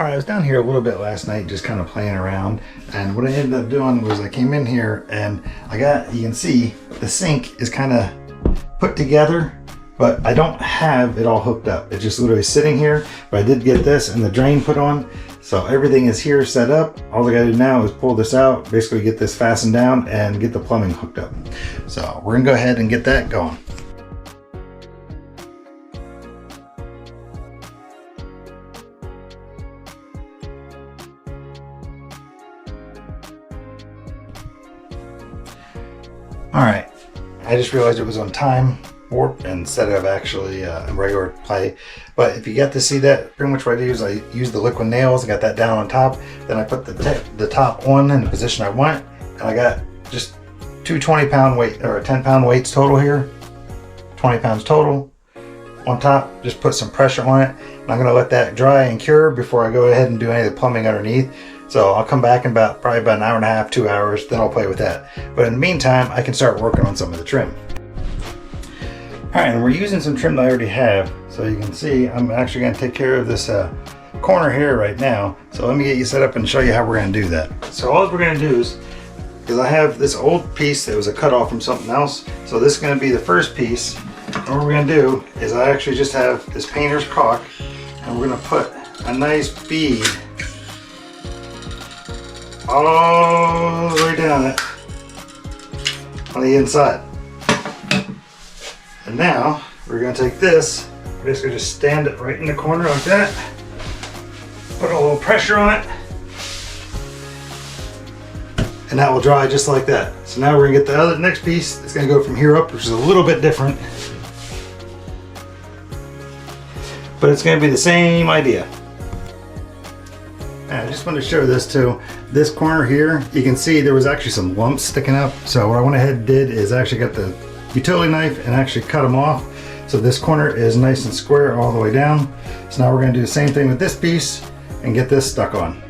Alright, I was down here a little bit last night just kind of playing around, and what I ended up doing was I came in here and you can see the sink is kind of put together, but I don't have it all hooked up. It's just literally sitting here, but I did get this and the drain put on, so everything is here set up. All I gotta do now is pull this out, basically get this fastened down and get the plumbing hooked up. So we're gonna go ahead and get that going. Alright, I just realized it was on time warp instead of actually regular play. But if you get to see that, pretty much what I do is I use the liquid nails, I got that down on top, then I put the top on in the position I want, and I got just two 20-pound weight or 10-pound weights total here, 20 pounds total on top. Just put some pressure on it, and I'm going to let that dry and cure before I go ahead and do any of the plumbing underneath. So I'll come back in probably about an hour and a half, 2 hours, then I'll play with that. But in the meantime, I can start working on some of the trim. Alright, and we're using some trim that I already have. So you can see I'm actually going to take care of this corner here right now. So let me get you set up and show you how we're going to do that. So all we're going to do is, because I have this old piece that was a cut off from something else, so this is going to be the first piece. And what we're going to do is I actually just have this painter's caulk, and we're going to put a nice bead all the way down it on the inside. And now we're going to take this, basically just stand it right in the corner like that, put a little pressure on it, and that will dry just like that. So now we're going to get the next piece. It's going to go from here up, which is a little bit different, but it's going to be the same idea. And I just wanted to show this too. This corner here, you can see there was actually some lumps sticking up. So what I went ahead and did is actually got the utility knife and actually cut them off. So this corner is nice and square all the way down. So now we're going to do the same thing with this piece and get this stuck on.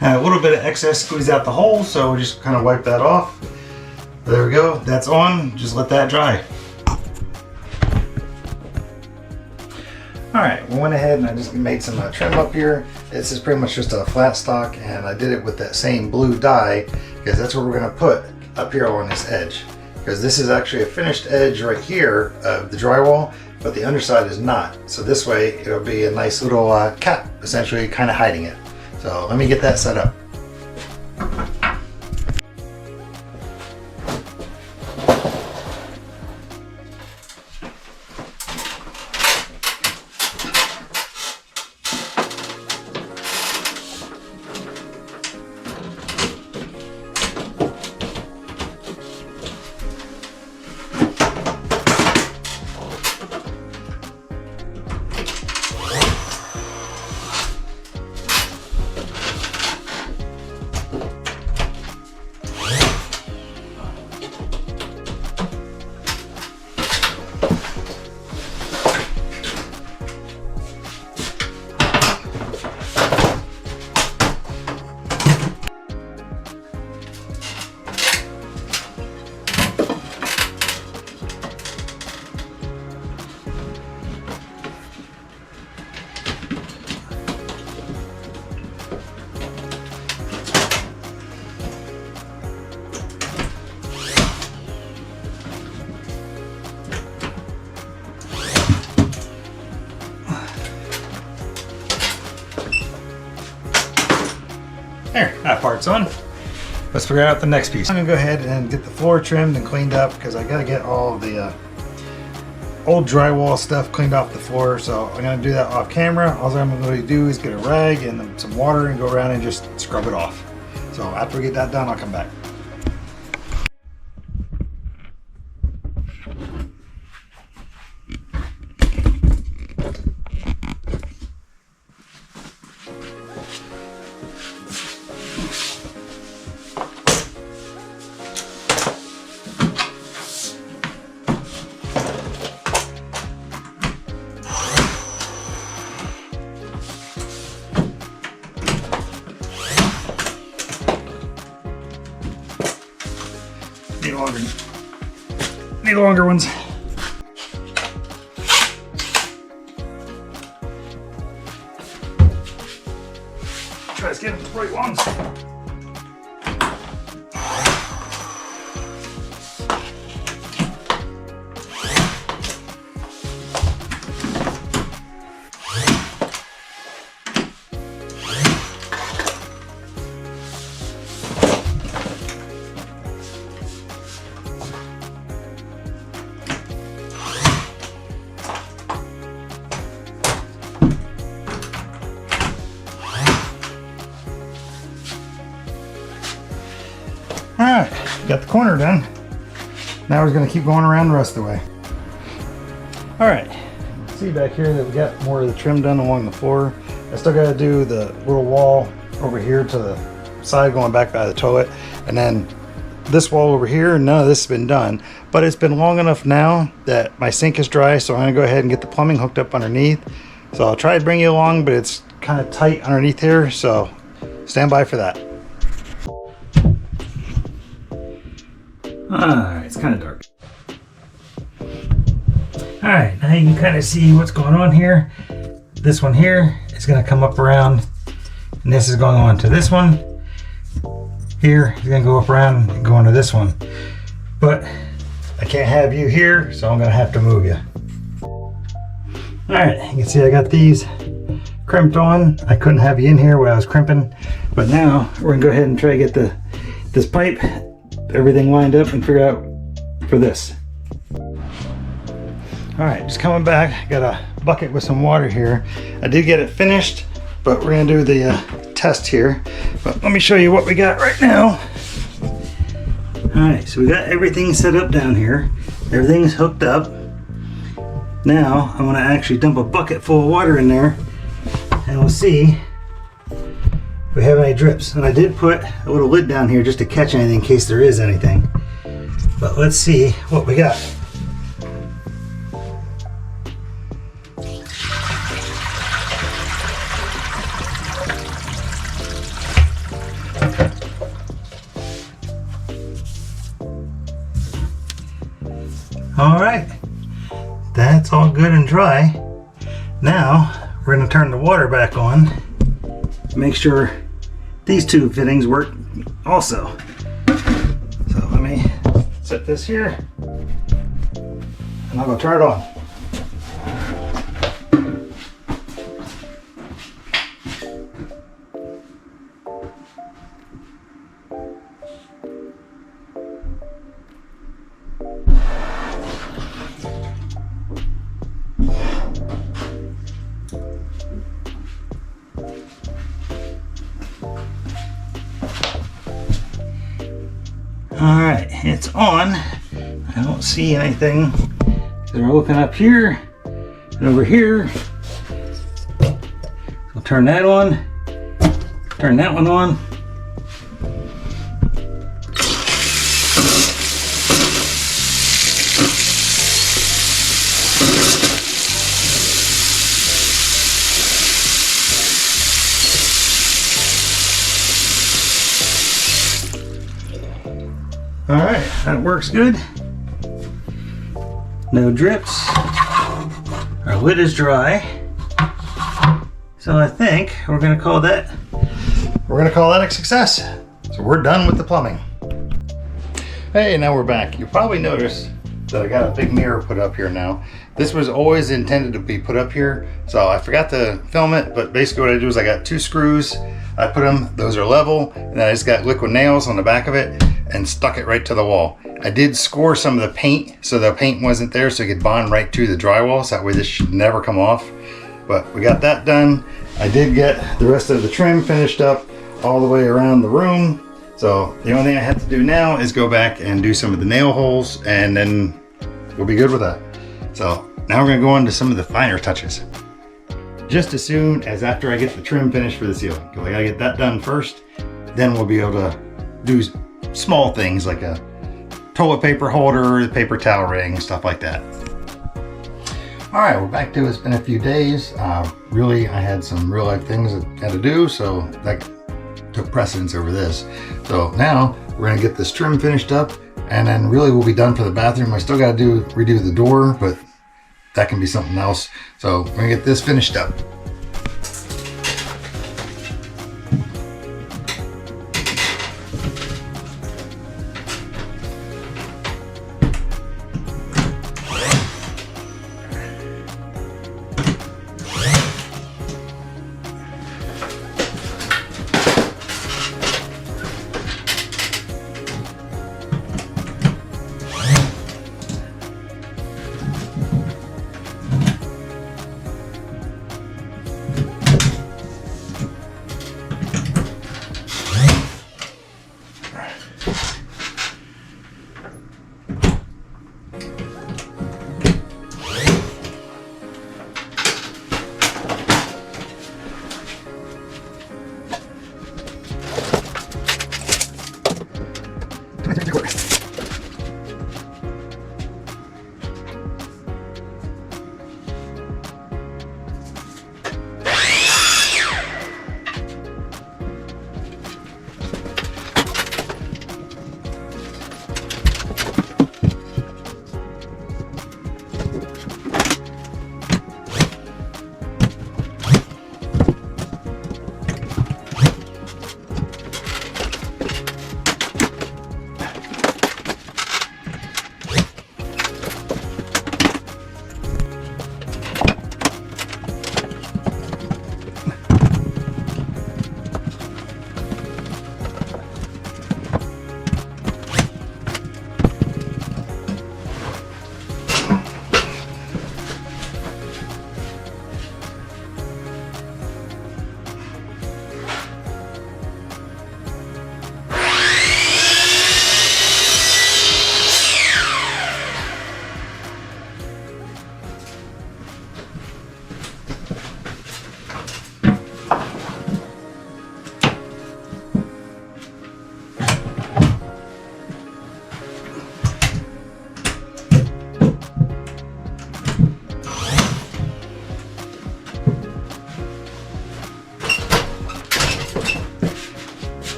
And a little bit of excess squeezed out the hole, so we'll just kind of wipe that off. There we go, that's on, just let that dry. Alright, we went ahead and I just made some trim up here. This is pretty much just a flat stock, and I did it with that same blue dye because that's what we're going to put up here on this edge. Because this is actually a finished edge right here of the drywall, but the underside is not. So this way it'll be a nice little cap, essentially kind of hiding it. So let me get that set up. There, that part's on. Let's figure out the next piece. I'm gonna go ahead and get the floor trimmed and cleaned up because I gotta get all old drywall stuff cleaned off the floor, so I'm gonna do that off camera. All I'm gonna do is get a rag and some water and go around and just scrub it off. So after we get that done, I'll come back. Need longer ones. Try to get them the right ones. Alright, got the corner done. Now we're going to keep going around the rest of the way. Alright, see back here that we got more of the trim done along the floor. I still got to do the little wall over here to the side going back by the toilet. And then this wall over here, none of this has been done. But it's been long enough now that my sink is dry, so I'm going to go ahead and get the plumbing hooked up underneath. So I'll try to bring you along, but it's kind of tight underneath here, so stand by for that. Alright, it's kind of dark. Alright, now you can kind of see what's going on here. This one here is going to come up around, and this is going on to this one. Here, it's going to go up around and go onto this one. But I can't have you here, so I'm going to have to move you. Alright, you can see I got these crimped on. I couldn't have you in here while I was crimping, but now we're going to go ahead and try to get this pipe, everything lined up and figure out for this. Alright, just coming back, got a bucket with some water here. I did get it finished, but we're gonna do the test here. But let me show you what we got right now. Alright, so we got everything set up down here. Everything's hooked up. Now I'm gonna actually dump a bucket full of water in there and we'll see if we have any drips. And I did put a little lid down here just to catch anything in case there is anything. But let's see what we got. All right, that's all good and dry. Now we're going to turn the water back on. Make sure these two fittings work also. So let me set this here and I'll go turn it on. All right, it's on. I don't see anything. So we're looking up here and over here. I'll turn that on, turn that one on. All right, that works good. No drips. Our lid is dry. So I think we're gonna call that a success. So we're done with the plumbing. Hey, now we're back. You probably noticed that I got a big mirror put up here now. This was always intended to be put up here, so I forgot to film it, but basically what I do is I got 2 screws, I put them, those are level, and then I just got liquid nails on the back of it and stuck it right to the wall. I did score some of the paint so the paint wasn't there, so it could bond right to the drywall, so that way this should never come off. But we got that done. I did get the rest of the trim finished up all the way around the room. So the only thing I have to do now is go back and do some of the nail holes, and then we'll be good with that. So now we're gonna go on to some of the finer touches. Just as soon as after I get the trim finished for the ceiling, because I gotta get that done first, then we'll be able to do small things like a toilet paper holder, paper towel ring, stuff like that. All right, we're back to it's been a few days. Really, I had some real life things that I had to do, so that took precedence over this. So now we're gonna get this trim finished up, and then really we'll be done for the bathroom. I still gotta redo the door, but that can be something else. So we're gonna get this finished up.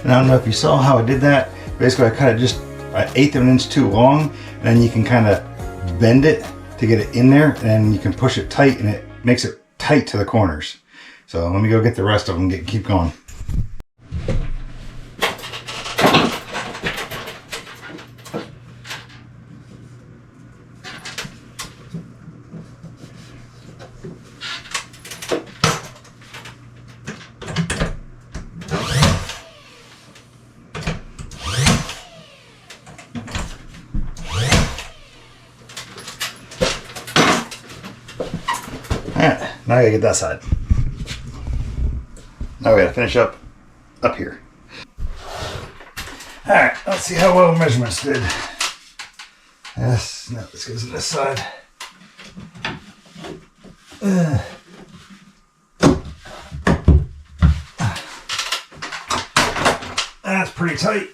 And I don't know if you saw how I did that. Basically, I cut it just an 1/8 of an inch too long, and then you can kind of bend it to get it in there, and you can push it tight, and it makes it tight to the corners. So let me go get the rest of them and keep going. Alright, now I gotta get that side. Now we gotta finish up here. All right, let's see how well measurements did. Yes, no, this goes on this side. That's pretty tight.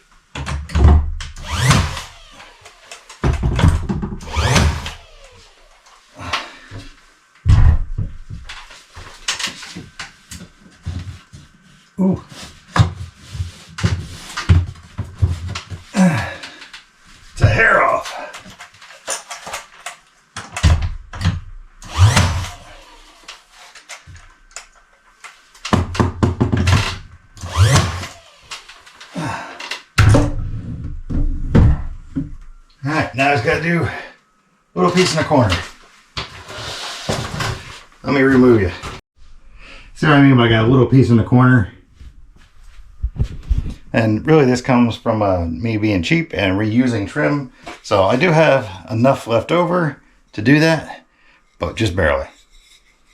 Ooh. It's a hair off. All right, now I just got to do a little piece in the corner. Let me remove you. See what I mean by I got a little piece in the corner? And really this comes from me being cheap and reusing trim. So I do have enough left over to do that, but just barely.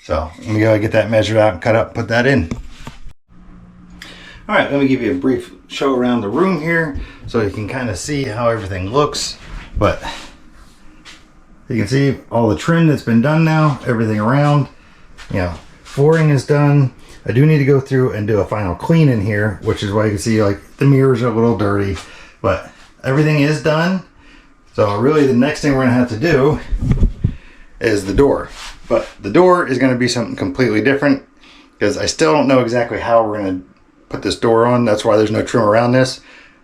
So let me go get that measured out and cut up, put that in. All right, let me give you a brief show around the room here so you can kind of see how everything looks. But you can see all the trim that's been done now, everything around, you know, flooring is done. I do need to go through and do a final clean in here, which is why you can see like the mirrors are a little dirty, but everything is done. So really the next thing we're gonna have to do is the door. But the door is gonna be something completely different because I still don't know exactly how we're gonna put this door on. That's why there's no trim around this.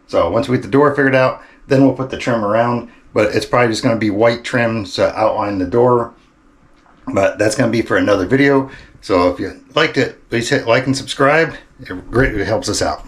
So once we get the door figured out, then we'll put the trim around, but it's probably just gonna be white trim to outline the door. But that's gonna be for another video. So if you liked it, please hit like and subscribe. It greatly helps us out.